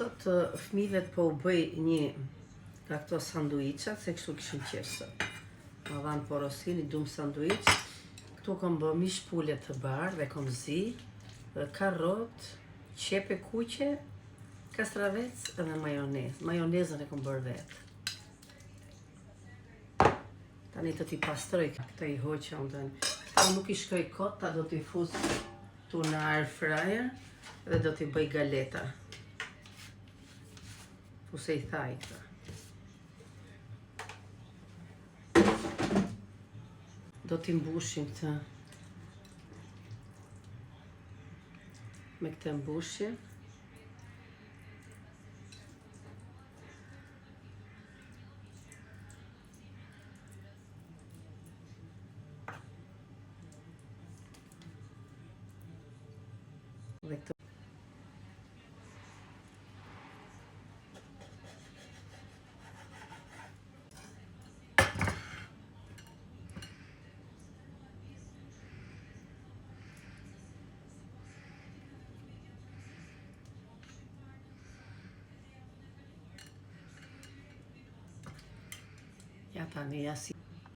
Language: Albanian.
Sot fëmijëve po u bëj një nga këto sanduiqa, se kështu kishin qef sot. Ma dhanë porosin, i dum sanduiq. Këtu kom bë mish pule të bardhë dhe kom zi, karrot, qepe kuqe, kastravec edhe majonez. Majonezën e kom bërë vetë. Tani të t'i pastroj këta i hoqa ndën. Këta nuk i shkoj kot, ta do t'i fus tu në air fryer dhe do t'i bëj galeta. Ose i thaj këta. Do t'i mbushim këtë me këtë mbushje. Dhe këtë ja tani ja si